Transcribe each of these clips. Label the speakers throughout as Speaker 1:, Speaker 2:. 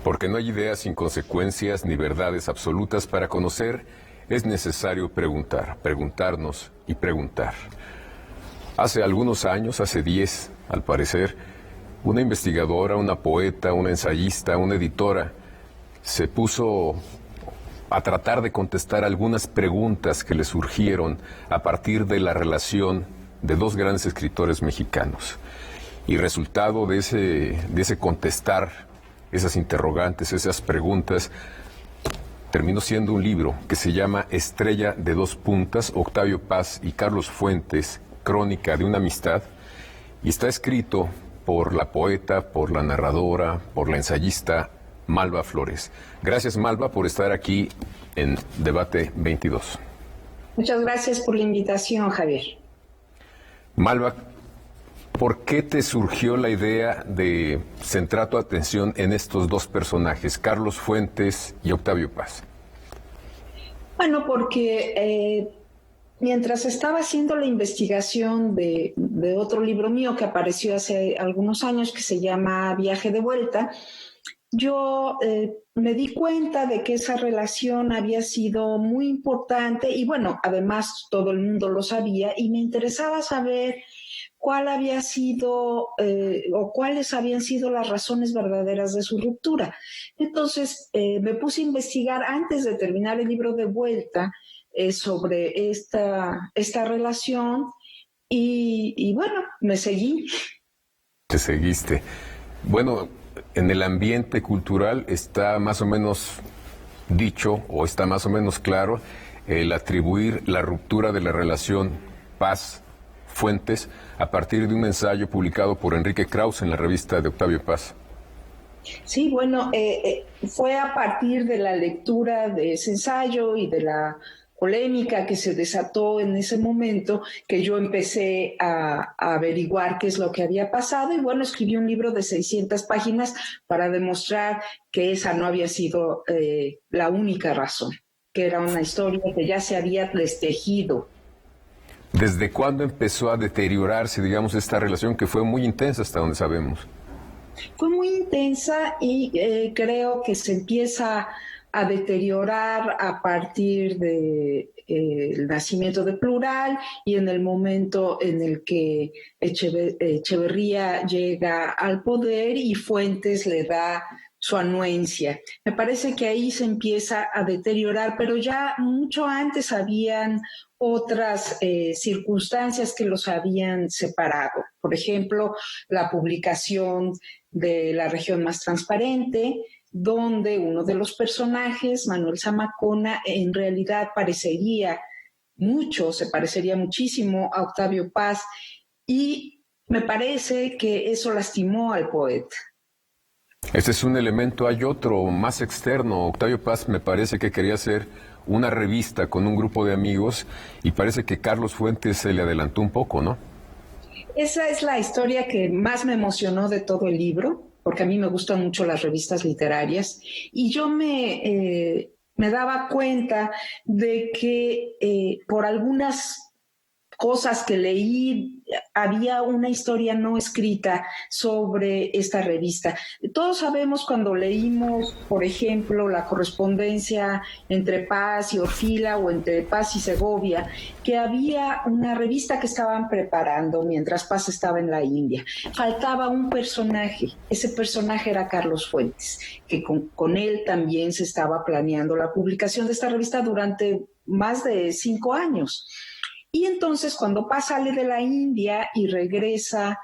Speaker 1: Porque no hay ideas sin consecuencias ni verdades absolutas. Para conocer es necesario preguntar, preguntarnos y preguntar. Hace algunos años, hace 10 al parecer, una investigadora, una poeta, una ensayista, una editora se puso a tratar de contestar algunas preguntas que le surgieron a partir de la relación de dos grandes escritores mexicanos. Y resultado de ese contestar esas interrogantes, esas preguntas, terminó siendo un libro que se llama Estrella de dos puntas, Octavio Paz y Carlos Fuentes, Crónica de una amistad, y está escrito por la poeta, por la narradora, por la ensayista Malva Flores. Gracias, Malva, por estar aquí en Debate 22.
Speaker 2: Muchas gracias por la invitación, Javier.
Speaker 1: Malva, ¿por qué te surgió la idea de centrar tu atención en estos dos personajes, Carlos Fuentes y Octavio Paz?
Speaker 2: Bueno, porque mientras estaba haciendo la investigación de otro libro mío que apareció hace algunos años, que se llama Viaje de Vuelta, yo me di cuenta de que esa relación había sido muy importante y bueno, además todo el mundo lo sabía y me interesaba saber cuál había sido o cuáles habían sido las razones verdaderas de su ruptura. Entonces me puse a investigar antes de terminar el libro de Vuelta sobre esta relación y bueno, me seguí.
Speaker 1: Te seguiste. Bueno, en el ambiente cultural está más o menos dicho o está más o menos claro el atribuir la ruptura de la relación Paz-Fuentes a partir de un ensayo publicado por Enrique Krauss en la revista de Octavio Paz.
Speaker 2: Sí, bueno, fue a partir de la lectura de ese ensayo y de la polémica que se desató en ese momento que yo empecé a averiguar qué es lo que había pasado y bueno, escribí un libro de 600 páginas para demostrar que esa no había sido la única razón, que era una historia que ya se había destejido.
Speaker 1: ¿Desde cuándo empezó a deteriorarse, digamos, esta relación que fue muy intensa hasta donde sabemos?
Speaker 2: Fue muy intensa y creo que se empieza a deteriorar a partir de el nacimiento de Plural y en el momento en el que Echeverría llega al poder y Fuentes le da su anuencia. Me parece que ahí se empieza a deteriorar, pero ya mucho antes habían otras circunstancias que los habían separado. Por ejemplo, la publicación de La región más transparente, donde uno de los personajes, Manuel Zamacona, en realidad se parecería muchísimo a Octavio Paz, y me parece que eso lastimó al poeta.
Speaker 1: Ese es un elemento, hay otro más externo. Octavio Paz me parece que quería hacer una revista con un grupo de amigos y parece que Carlos Fuentes se le adelantó un poco, ¿no?
Speaker 2: Esa es la historia que más me emocionó de todo el libro, porque a mí me gustan mucho las revistas literarias, y yo me daba cuenta de que por algunas cosas que leí, había una historia no escrita sobre esta revista. Todos sabemos cuando leímos, por ejemplo, la correspondencia entre Paz y Orfila o entre Paz y Segovia, que había una revista que estaban preparando mientras Paz estaba en la India. Faltaba un personaje, ese personaje era Carlos Fuentes, que con él también se estaba planeando la publicación de esta revista durante más de 5 años. Y entonces cuando Paz sale de la India y regresa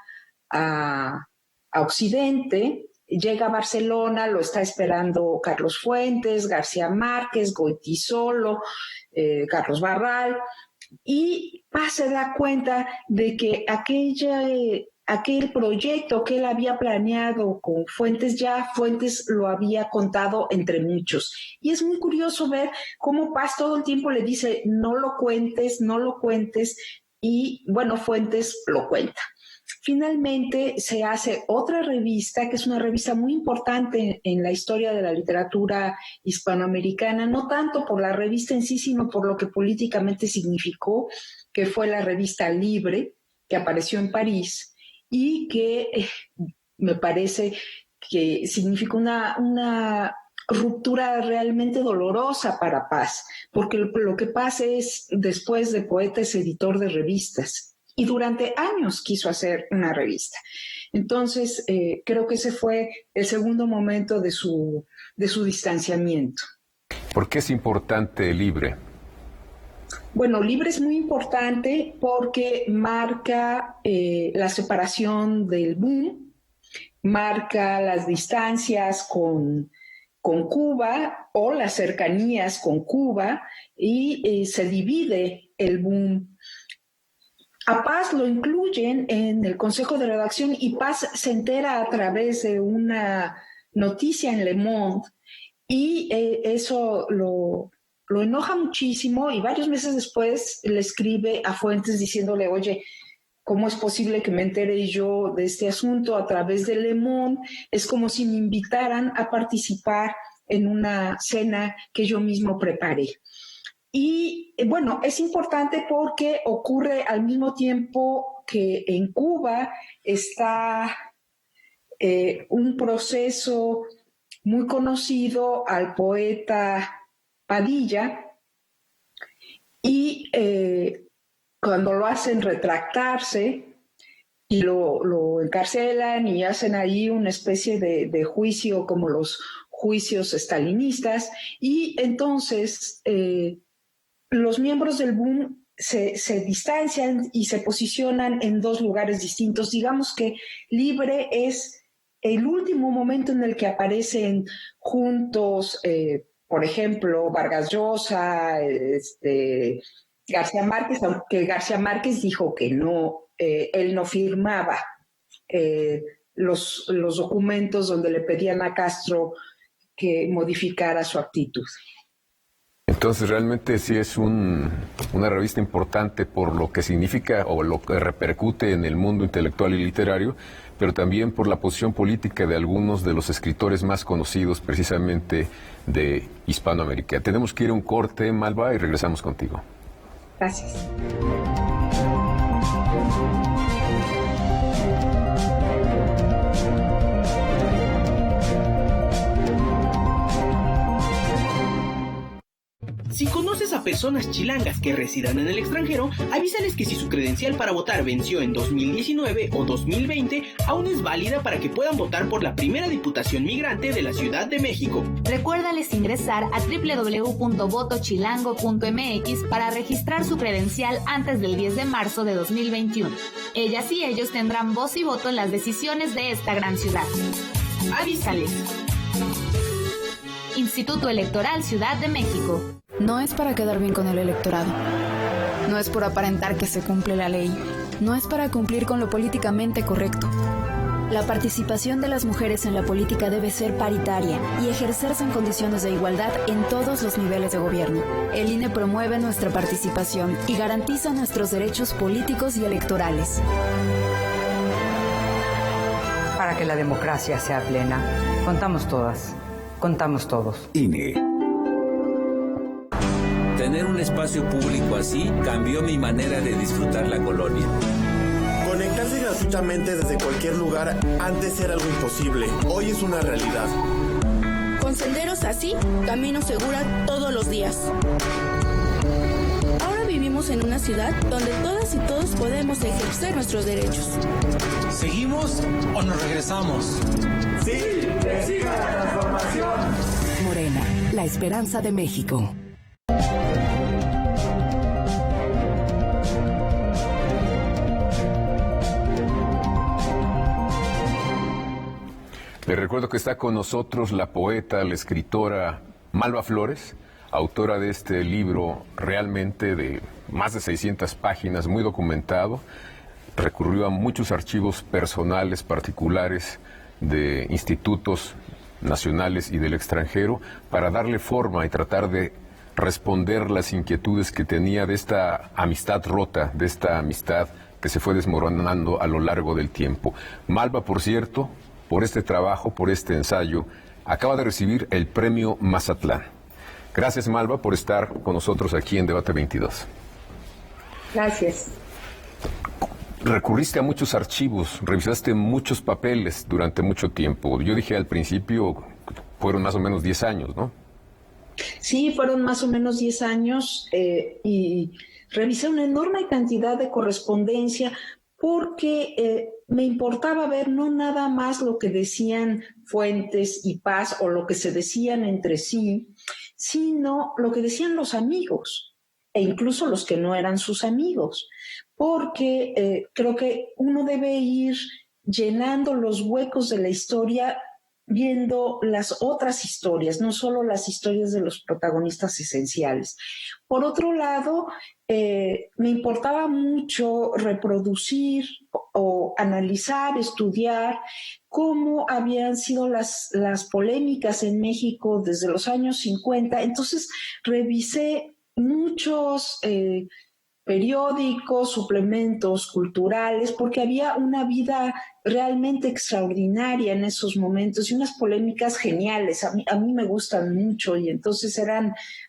Speaker 2: a Occidente, llega a Barcelona, lo está esperando Carlos Fuentes, García Márquez, Goytisolo, Carlos Barral, y Paz se da cuenta de que aquel proyecto que él había planeado con Fuentes, ya Fuentes lo había contado entre muchos. Y es muy curioso ver cómo Paz todo el tiempo le dice, no lo cuentes, no lo cuentes, y bueno, Fuentes lo cuenta. Finalmente se hace otra revista, que es una revista muy importante en la historia de la literatura hispanoamericana, no tanto por la revista en sí, sino por lo que políticamente significó, que fue la revista Libre, que apareció en París y que me parece que significa una ruptura realmente dolorosa para Paz, porque lo que Paz es, después de poeta, es editor de revistas y durante años quiso hacer una revista. Entonces, creo que ese fue el segundo momento de su distanciamiento.
Speaker 1: ¿Por qué es importante Libre?
Speaker 2: Bueno, Libre es muy importante porque marca la separación del boom, marca las distancias con Cuba o las cercanías con Cuba y se divide el boom. A Paz lo incluyen en el consejo de redacción y Paz se entera a través de una noticia en Le Monde y eso lo enoja muchísimo y varios meses después le escribe a Fuentes diciéndole, oye, ¿cómo es posible que me entere yo de este asunto a través de Le Monde? Es como si me invitaran a participar en una cena que yo mismo preparé. Y bueno, es importante porque ocurre al mismo tiempo que en Cuba está un proceso muy conocido al poeta Padilla y cuando lo hacen retractarse y lo encarcelan y hacen ahí una especie de juicio como los juicios estalinistas y entonces los miembros del boom se distancian y se posicionan en dos lugares distintos. Digamos que Libre es el último momento en el que aparecen juntos, por ejemplo, Vargas Llosa, García Márquez, aunque García Márquez dijo que no, él no firmaba los documentos donde le pedían a Castro que modificara su actitud.
Speaker 1: Entonces realmente sí es una revista importante por lo que significa o lo que repercute en el mundo intelectual y literario, pero también por la posición política de algunos de los escritores más conocidos precisamente de Hispanoamérica. Tenemos que ir a un corte, Malva, y regresamos contigo.
Speaker 2: Gracias.
Speaker 3: Si conoces a personas chilangas que residan en el extranjero, avísales que si su credencial para votar venció en 2019 o 2020, aún es válida para que puedan votar por la primera diputación migrante de la Ciudad de México.
Speaker 4: Recuérdales ingresar a www.votochilango.mx para registrar su credencial antes del 10 de marzo de 2021. Ellas y ellos tendrán voz y voto en las decisiones de esta gran ciudad. Avísales. Instituto Electoral Ciudad de México.
Speaker 5: No es para quedar bien con el electorado. No es por aparentar que se cumple la ley. No es para cumplir con lo políticamente correcto. La participación de las mujeres en la política debe ser paritaria y ejercerse en condiciones de igualdad en todos los niveles de gobierno. El INE promueve nuestra participación y garantiza nuestros derechos políticos y electorales.
Speaker 6: Para que la democracia sea plena, contamos todas, contamos todos.
Speaker 7: INE. Tener un espacio público así cambió mi manera de disfrutar la colonia.
Speaker 8: Conectarse gratuitamente desde cualquier lugar antes era algo imposible. Hoy es una realidad.
Speaker 9: Con senderos así, camino segura todos los días. Ahora vivimos en una ciudad donde todas y todos podemos ejercer nuestros derechos.
Speaker 10: ¿Seguimos o nos regresamos?
Speaker 8: ¡Sí! ¡Que siga la transformación!
Speaker 11: Morena, la esperanza de México.
Speaker 1: Les recuerdo que está con nosotros la poeta, la escritora Malva Flores, autora de este libro realmente de más de 600 páginas, muy documentado. Recurrió a muchos archivos personales, particulares, de institutos nacionales y del extranjero, para darle forma y tratar de responder las inquietudes que tenía de esta amistad rota, de esta amistad que se fue desmoronando a lo largo del tiempo. Malva, por cierto, por este trabajo, por este ensayo, acaba de recibir el premio Mazatlán. Gracias, Malva, por estar con nosotros aquí en Debate 22.
Speaker 2: Gracias.
Speaker 1: recurriste a muchos archivos, revisaste muchos papeles durante mucho tiempo. Yo dije al principio, fueron más o menos 10 años, ¿no?
Speaker 2: Sí, fueron más o menos 10 años y revisé una enorme cantidad de correspondencia porque me importaba ver no nada más lo que decían Fuentes y Paz o lo que se decían entre sí, sino lo que decían los amigos e incluso los que no eran sus amigos, porque creo que uno debe ir llenando los huecos de la historia viendo las otras historias, no solo las historias de los protagonistas esenciales. Por otro lado, me importaba mucho reproducir o analizar, estudiar cómo habían sido las polémicas en México desde los años 50. Entonces, revisé muchos periódicos, suplementos culturales, porque había una vida realmente extraordinaria en esos momentos y unas polémicas geniales. A mí me gustan mucho y entonces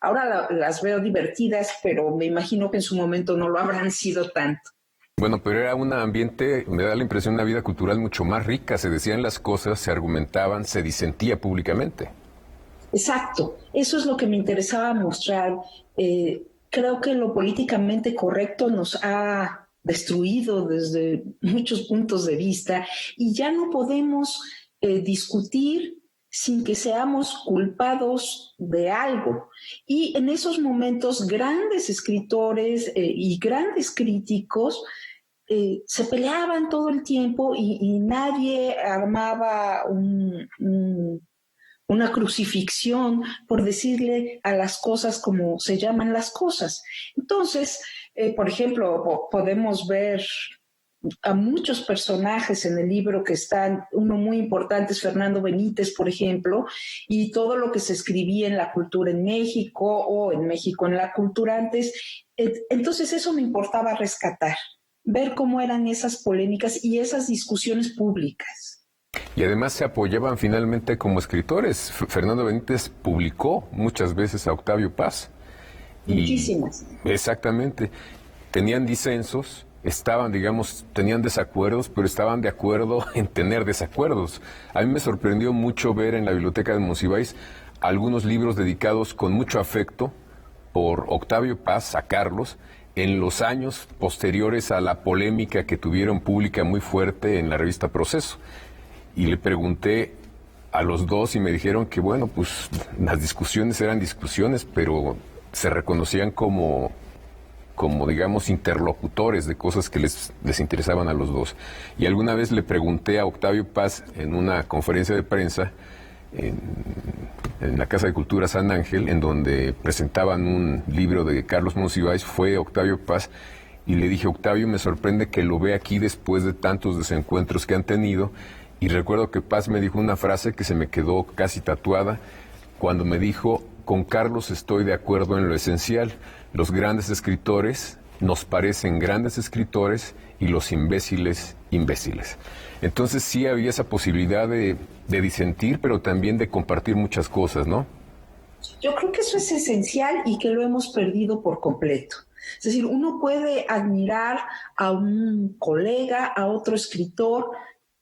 Speaker 2: ahora las veo divertidas, pero me imagino que en su momento no lo habrán sido tanto.
Speaker 1: Bueno, pero era un ambiente, me da la impresión, una vida cultural mucho más rica. Se decían las cosas, se argumentaban, se disentía públicamente.
Speaker 2: Exacto, eso es lo que me interesaba mostrar. Creo que lo políticamente correcto nos ha destruido desde muchos puntos de vista y ya no podemos discutir sin que seamos culpados de algo. Y en esos momentos grandes escritores y grandes críticos se peleaban todo el tiempo y nadie armaba una crucifixión por decirle a las cosas como se llaman las cosas. Entonces, por ejemplo, podemos ver a muchos personajes en el libro que están, uno muy importante es Fernando Benítez, por ejemplo, y todo lo que se escribía en la cultura en México o en México en la cultura antes. Entonces eso me importaba rescatar, ver cómo eran esas polémicas y esas discusiones públicas.
Speaker 1: Y además se apoyaban finalmente como escritores. Fernando Benítez publicó muchas veces a Octavio Paz.
Speaker 2: Muchísimas.
Speaker 1: Exactamente. Tenían disensos, tenían desacuerdos, pero estaban de acuerdo en tener desacuerdos. A mí me sorprendió mucho ver en la biblioteca de Monsiváis algunos libros dedicados con mucho afecto por Octavio Paz a Carlos en los años posteriores a la polémica que tuvieron pública muy fuerte en la revista Proceso. Y le pregunté a los dos y me dijeron que, bueno, pues las discusiones eran discusiones, pero se reconocían como digamos, interlocutores de cosas que les interesaban a los dos. Y alguna vez le pregunté a Octavio Paz en una conferencia de prensa en la Casa de Cultura San Ángel, en donde presentaban un libro de Carlos Monsiváis, fue Octavio Paz, y le dije, Octavio, me sorprende que lo vea aquí después de tantos desencuentros que han tenido. Y recuerdo que Paz me dijo una frase que se me quedó casi tatuada, cuando me dijo, con Carlos estoy de acuerdo en lo esencial, los grandes escritores nos parecen grandes escritores y los imbéciles, imbéciles. Entonces sí había esa posibilidad de disentir, pero también de compartir muchas cosas, ¿no?
Speaker 2: Yo creo que eso es esencial y que lo hemos perdido por completo. Es decir, uno puede admirar a un colega, a otro escritor,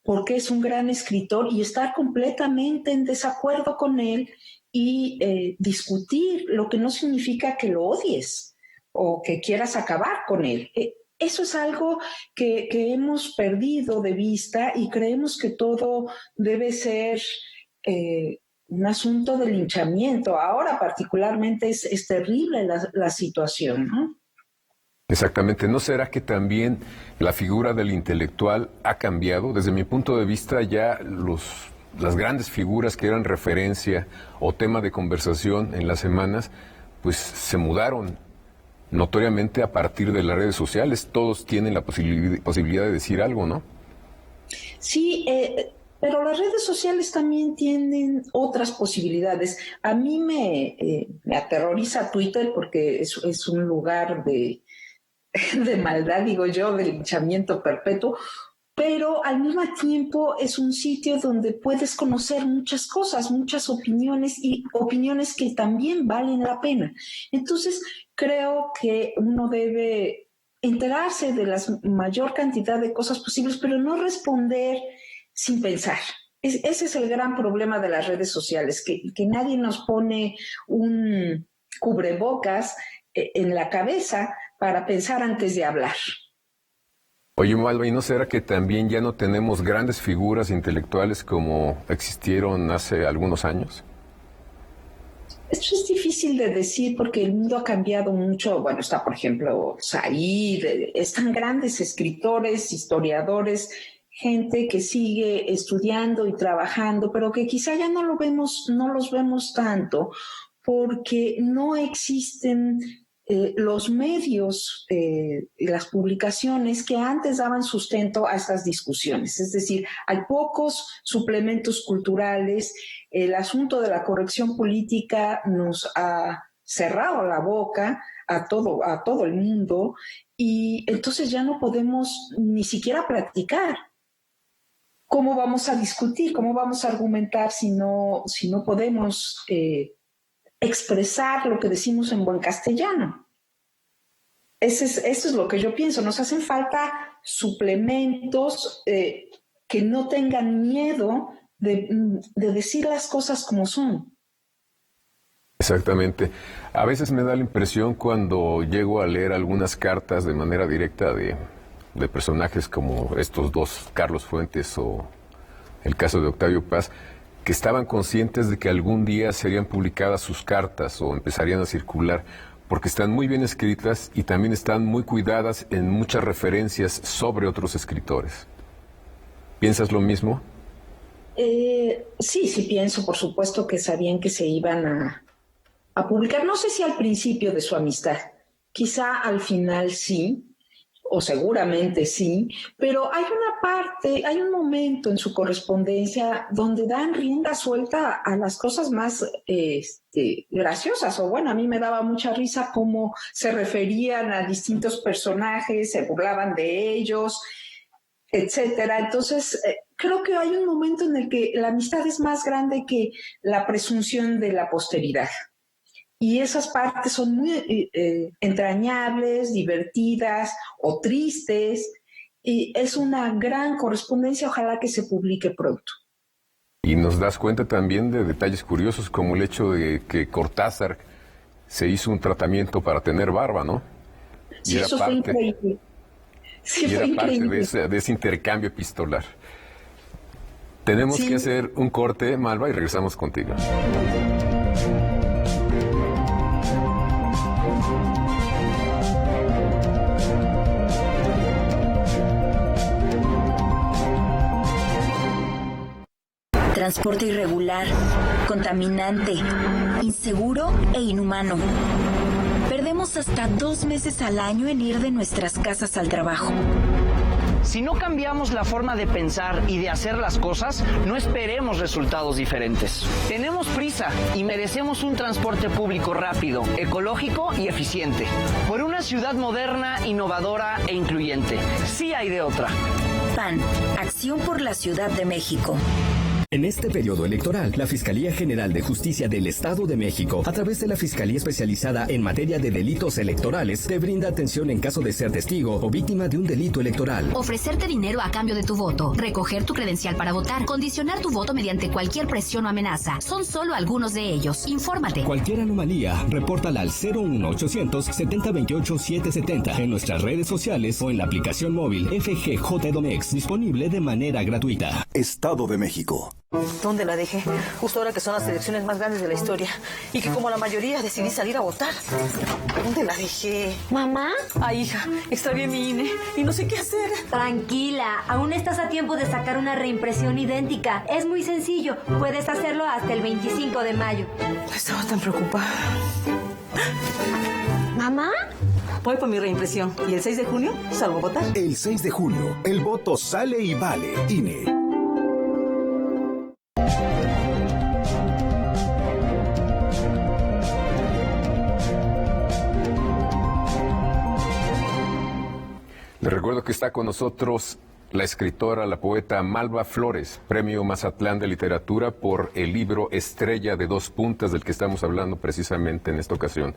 Speaker 2: porque es un gran escritor y estar completamente en desacuerdo con él y discutir, lo que no significa que lo odies o que quieras acabar con él. Eso es algo que hemos perdido de vista y creemos que todo debe ser un asunto de linchamiento. Ahora particularmente es terrible la situación, ¿no?
Speaker 1: Exactamente. ¿No será que también la figura del intelectual ha cambiado? Desde mi punto de vista, ya las grandes figuras que eran referencia o tema de conversación en las semanas, pues se mudaron notoriamente a partir de las redes sociales. Todos tienen la posibilidad de decir algo, ¿no? Sí,
Speaker 2: pero las redes sociales también tienen otras posibilidades. A mí me aterroriza Twitter porque es un lugar de maldad, digo yo, de linchamiento perpetuo, pero al mismo tiempo es un sitio donde puedes conocer muchas cosas, muchas opiniones y opiniones que también valen la pena. Entonces, creo que uno debe enterarse de la mayor cantidad de cosas posibles, pero no responder sin pensar. Ese es el gran problema de las redes sociales, que nadie nos pone un cubrebocas en la cabeza para pensar antes de hablar.
Speaker 1: Oye, Malva, ¿y no será que también ya no tenemos grandes figuras intelectuales como existieron hace algunos años?
Speaker 2: Esto es difícil de decir porque el mundo ha cambiado mucho. Bueno, está, por ejemplo, Said, están grandes escritores, historiadores, gente que sigue estudiando y trabajando, pero que quizá ya no los vemos tanto porque no existen los medios y las publicaciones que antes daban sustento a estas discusiones. Es decir, hay pocos suplementos culturales. El asunto de la corrección política nos ha cerrado la boca a todo el mundo y entonces ya no podemos ni siquiera practicar. ¿Cómo vamos a discutir? ¿Cómo vamos a argumentar si no podemos expresar lo que decimos en buen castellano? Eso es lo que yo pienso. Nos hacen falta suplementos que no tengan miedo de decir las cosas como son.
Speaker 1: Exactamente. A veces me da la impresión cuando llego a leer algunas cartas de manera directa de personajes como estos dos, Carlos Fuentes o el caso de Octavio Paz, que estaban conscientes de que algún día serían publicadas sus cartas o empezarían a circular, porque están muy bien escritas y también están muy cuidadas en muchas referencias sobre otros escritores. ¿Piensas lo mismo?
Speaker 2: Sí pienso, por supuesto, que sabían que se iban a publicar. No sé si al principio de su amistad, quizá al final sí, o seguramente sí, pero hay un momento en su correspondencia donde dan rienda suelta a las cosas más graciosas, o bueno, a mí me daba mucha risa cómo se referían a distintos personajes, se burlaban de ellos, etcétera. Entonces, creo que hay un momento en el que la amistad es más grande que la presunción de la posteridad. Y esas partes son muy entrañables, divertidas o tristes. Y es una gran correspondencia, ojalá que se publique pronto.
Speaker 1: Y nos das cuenta también de detalles curiosos como el hecho de que Cortázar se hizo un tratamiento para tener barba, ¿no?
Speaker 2: Sí, eso fue increíble. Sí,
Speaker 1: y era parte de ese intercambio epistolar. Tenemos que hacer un corte, Malva, y regresamos contigo.
Speaker 12: Transporte irregular, contaminante, inseguro e inhumano. Perdemos hasta 2 meses al año en ir de nuestras casas al trabajo.
Speaker 13: Si no cambiamos la forma de pensar y de hacer las cosas, no esperemos resultados diferentes. Tenemos prisa y merecemos un transporte público rápido, ecológico y eficiente. Por una ciudad moderna, innovadora e incluyente. Sí hay de otra.
Speaker 12: PAN, Acción por la Ciudad de México.
Speaker 14: En este periodo electoral, la Fiscalía General de Justicia del Estado de México, a través de la Fiscalía Especializada en Materia de Delitos Electorales, te brinda atención en caso de ser testigo o víctima de un delito electoral.
Speaker 15: Ofrecerte dinero a cambio de tu voto, recoger tu credencial para votar, condicionar tu voto mediante cualquier presión o amenaza. Son solo algunos de ellos. Infórmate.
Speaker 14: Cualquier anomalía, repórtala al 01800 7028 770 en nuestras redes sociales o en la aplicación móvil FGJ Edomex, disponible de manera gratuita.
Speaker 16: Estado de México.
Speaker 17: ¿Dónde la dejé? Justo ahora que son las elecciones más grandes de la historia. Y que como la mayoría decidí salir a votar. ¿Dónde la dejé?
Speaker 18: ¿Mamá?
Speaker 17: Ay, hija, extravié mi INE y no sé qué hacer.
Speaker 18: Tranquila, aún estás a tiempo de sacar una reimpresión idéntica. Es muy sencillo, puedes hacerlo hasta el 25 de mayo.
Speaker 17: Estaba tan preocupada.
Speaker 18: ¿Mamá?
Speaker 17: Voy por mi reimpresión y el 6 de junio salgo a votar.
Speaker 16: El 6 de junio, el voto sale y vale. INE.
Speaker 1: Les recuerdo que está con nosotros la escritora, la poeta Malva Flores, Premio Mazatlán de Literatura por el libro Estrella de 2 puntas, del que estamos hablando precisamente en esta ocasión.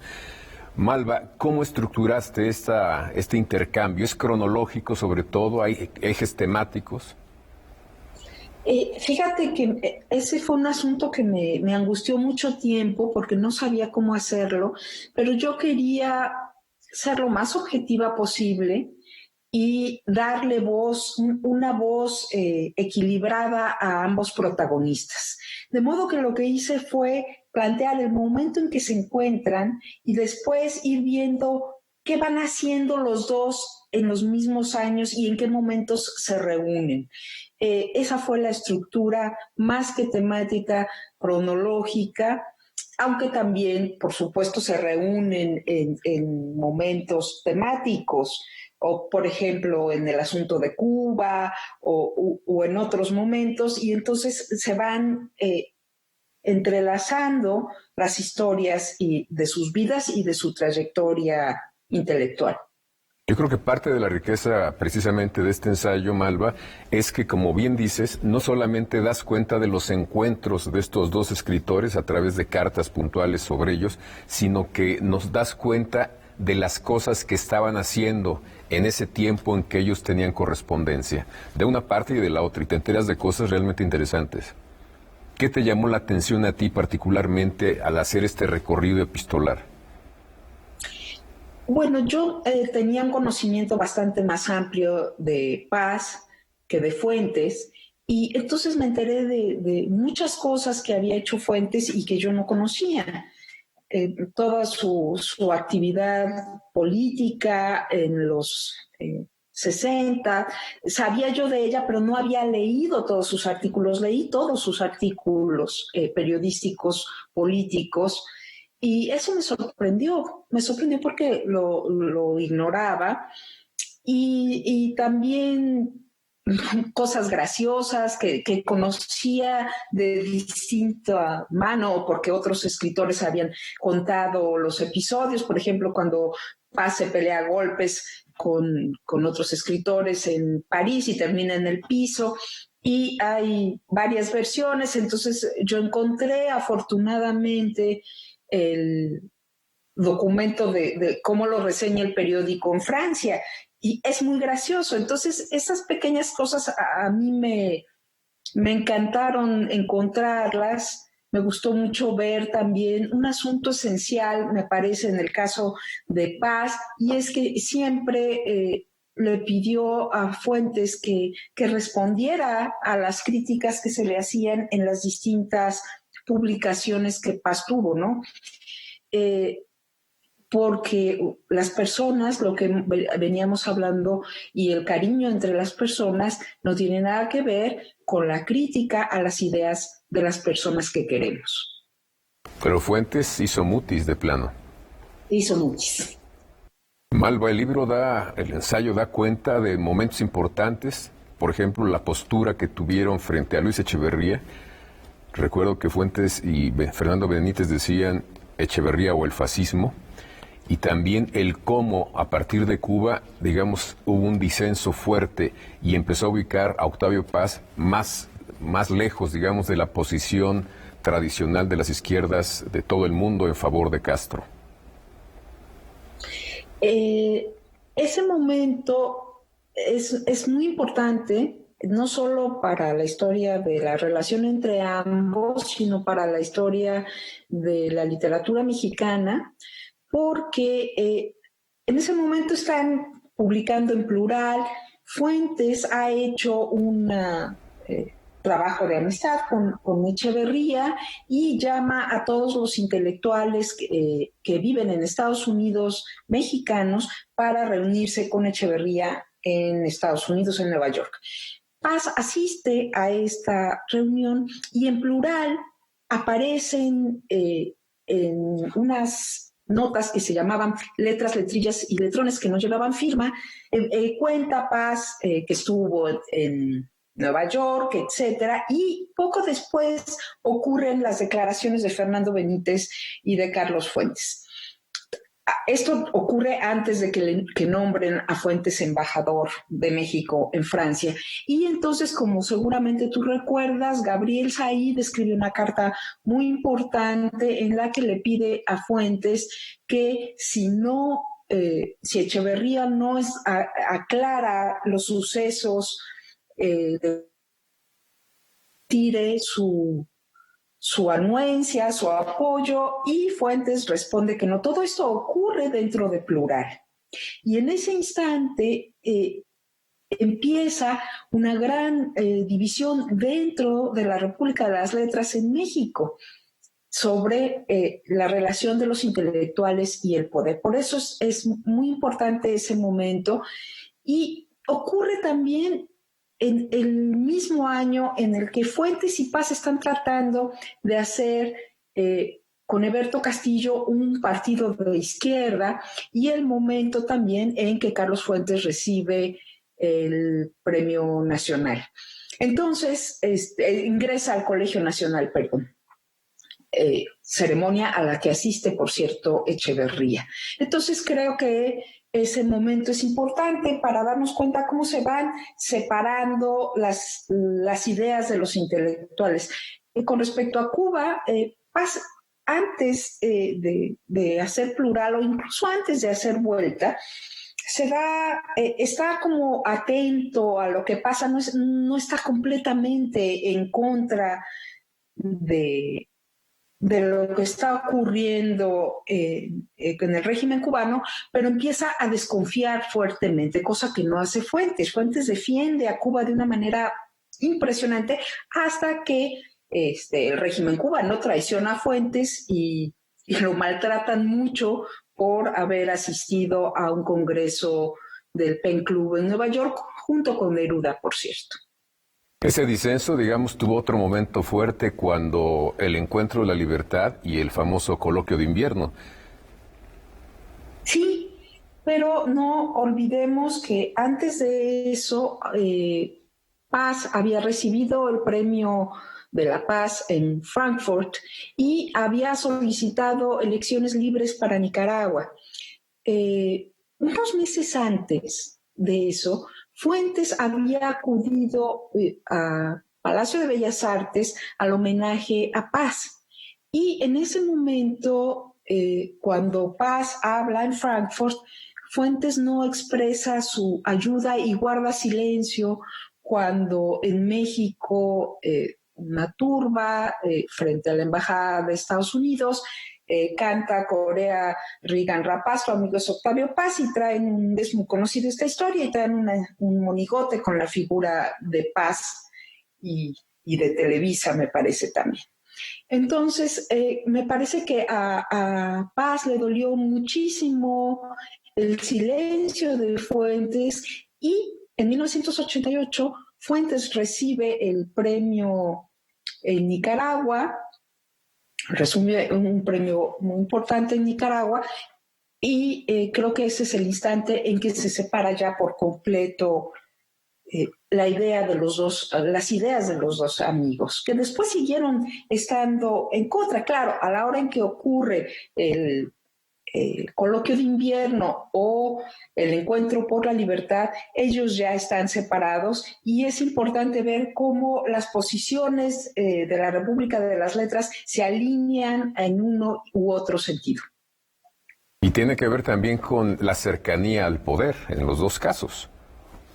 Speaker 1: Malva, ¿cómo estructuraste este intercambio? ¿Es cronológico sobre todo? ¿Hay ejes temáticos?
Speaker 2: Fíjate que ese fue un asunto que me angustió mucho tiempo porque no sabía cómo hacerlo, pero yo quería ser lo más objetiva posible y darle una voz equilibrada a ambos protagonistas. De modo que lo que hice fue plantear el momento en que se encuentran y después ir viendo qué van haciendo los dos en los mismos años y en qué momentos se reúnen. Esa fue la estructura más que temática, cronológica, aunque también, por supuesto, se reúnen en momentos temáticos, o por ejemplo en el asunto de Cuba o en otros momentos, y entonces se van entrelazando las historias de sus vidas y de su trayectoria intelectual.
Speaker 1: Yo creo que parte de la riqueza precisamente de este ensayo, Malva, es que, como bien dices, no solamente das cuenta de los encuentros de estos dos escritores a través de cartas puntuales sobre ellos, sino que nos das cuenta de las cosas que estaban haciendo en ese tiempo en que ellos tenían correspondencia, de una parte y de la otra, y te enteras de cosas realmente interesantes. ¿Qué te llamó la atención a ti particularmente al hacer este recorrido epistolar?
Speaker 2: Bueno, yo tenía un conocimiento bastante más amplio de Paz que de Fuentes, y entonces me enteré de muchas cosas que había hecho Fuentes y que yo no conocía. Toda su actividad política en los 60, sabía yo de ella, pero no había leído todos sus artículos. Leí todos sus artículos periodísticos, políticos, y eso me sorprendió porque lo ignoraba, y también cosas graciosas que conocía de distinta mano, porque otros escritores habían contado los episodios. Por ejemplo, cuando Paz se pelea a golpes con otros escritores en París y termina en el piso, y hay varias versiones. Entonces yo encontré afortunadamente el documento de cómo lo reseña el periódico en Francia, y es muy gracioso. Entonces esas pequeñas cosas a mí me encantaron encontrarlas. Me gustó mucho ver también un asunto esencial, me parece, en el caso de Paz, y es que siempre le pidió a Fuentes que respondiera a las críticas que se le hacían en las distintas publicaciones que Paz tuvo, ¿no? Porque las personas, lo que veníamos hablando, y el cariño entre las personas no tiene nada que ver con la crítica a las ideas de las personas que queremos.
Speaker 1: Pero Fuentes hizo mutis de plano.
Speaker 2: Hizo mutis.
Speaker 1: Malva, el ensayo da cuenta de momentos importantes, por ejemplo, la postura que tuvieron frente a Luis Echeverría. Recuerdo que Fuentes y Fernando Benítez decían Echeverría o el fascismo, y también el cómo a partir de Cuba, digamos, hubo un disenso fuerte y empezó a ubicar a Octavio Paz más lejos, digamos, de la posición tradicional de las izquierdas de todo el mundo en favor de Castro.
Speaker 2: Ese momento es muy importante, no solo para la historia de la relación entre ambos, sino para la historia de la literatura mexicana, porque en ese momento están publicando en plural. Fuentes ha hecho un trabajo de amistad con Echeverría y llama a todos los intelectuales que viven en Estados Unidos, mexicanos, para reunirse con Echeverría en Estados Unidos, en Nueva York. Paz asiste a esta reunión y en plural aparecen en unas notas que se llamaban letras, letrillas y letrones que no llevaban firma. Cuenta Paz que estuvo en Nueva York, etcétera, y poco después ocurren las declaraciones de Fernando Benítez y de Carlos Fuentes. esto ocurre antes de que nombren a Fuentes embajador de México en Francia. Y entonces, como seguramente tú recuerdas, Gabriel Said escribe una carta muy importante en la que le pide a Fuentes que si Echeverría no aclara los sucesos, tire su anuencia, su apoyo, y Fuentes responde que no. Todo esto ocurre dentro de Plural. Y en ese instante empieza una gran división dentro de la República de las Letras en México sobre la relación de los intelectuales y el poder. Por eso es muy importante ese momento. Y ocurre también en el mismo año en el que Fuentes y Paz están tratando de hacer con Heberto Castillo un partido de izquierda, y el momento también en que Carlos Fuentes recibe el Premio Nacional. Entonces, ingresa al Colegio Nacional, ceremonia a la que asiste, por cierto, Echeverría. Entonces, creo que ese momento es importante para darnos cuenta cómo se van separando las ideas de los intelectuales. Con respecto a Cuba, Paz, antes de hacer Plural o incluso antes de hacer Vuelta, está como atento a lo que pasa, no está completamente en contra de lo que está ocurriendo en el régimen cubano, pero empieza a desconfiar fuertemente, cosa que no hace Fuentes. Fuentes defiende a Cuba de una manera impresionante hasta que el régimen cubano traiciona a Fuentes y lo maltratan mucho por haber asistido a un congreso del Pen Club en Nueva York, junto con Neruda, por cierto.
Speaker 1: Ese disenso, digamos, tuvo otro momento fuerte cuando el Encuentro de la Libertad y el famoso Coloquio de Invierno.
Speaker 2: Sí, pero no olvidemos que antes de eso, Paz había recibido el Premio de la Paz en Frankfurt y había solicitado elecciones libres para Nicaragua. Unos meses antes de eso, Fuentes había acudido a Palacio de Bellas Artes al homenaje a Paz. Y en ese momento, cuando Paz habla en Frankfurt, Fuentes no expresa su ayuda y guarda silencio cuando en México una turba frente a la Embajada de Estados Unidos canta Corea Rigan Rapaz, su amigo es Octavio Paz, y traen, es muy conocida esta historia, y traen un monigote con la figura de Paz y de Televisa, me parece también. Entonces, me parece que a Paz le dolió muchísimo el silencio de Fuentes, y en 1988 Fuentes recibe el premio en Nicaragua, recibe un premio muy importante en Nicaragua, y creo que ese es el instante en que se separa ya por completo las ideas de los dos amigos, que después siguieron estando en contra. Claro, a la hora en que ocurre el Coloquio de Invierno o el Encuentro por la Libertad, ellos ya están separados, y es importante ver cómo las posiciones de la República de las Letras se alinean en uno u otro sentido.
Speaker 1: Y tiene que ver también con la cercanía al poder en los dos casos.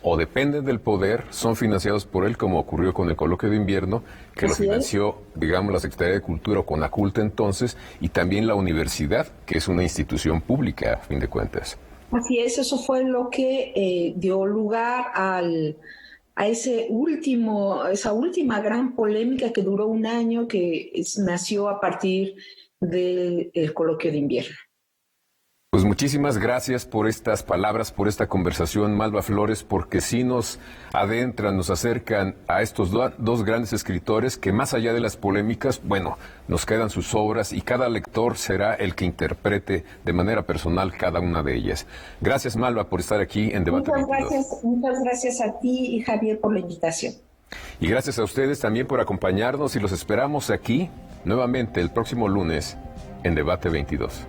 Speaker 1: O dependen del poder, son financiados por él, como ocurrió con el Coloquio de Invierno, que lo financió, digamos, la Secretaría de Cultura o Conaculta entonces, y también la universidad, que es una institución pública, a fin de cuentas.
Speaker 2: Así es, eso fue lo que dio lugar a esa última gran polémica que duró un año, que nació a partir del Coloquio de Invierno.
Speaker 1: Pues muchísimas gracias por estas palabras, por esta conversación, Malva Flores, porque sí nos adentran, nos acercan a estos dos grandes escritores que, más allá de las polémicas, bueno, nos quedan sus obras y cada lector será el que interprete de manera personal cada una de ellas. Gracias, Malva, por estar aquí en Debate 22.
Speaker 2: Muchas gracias a ti y Javier por la invitación.
Speaker 1: Y gracias a ustedes también por acompañarnos, y los esperamos aquí nuevamente el próximo lunes en Debate 22.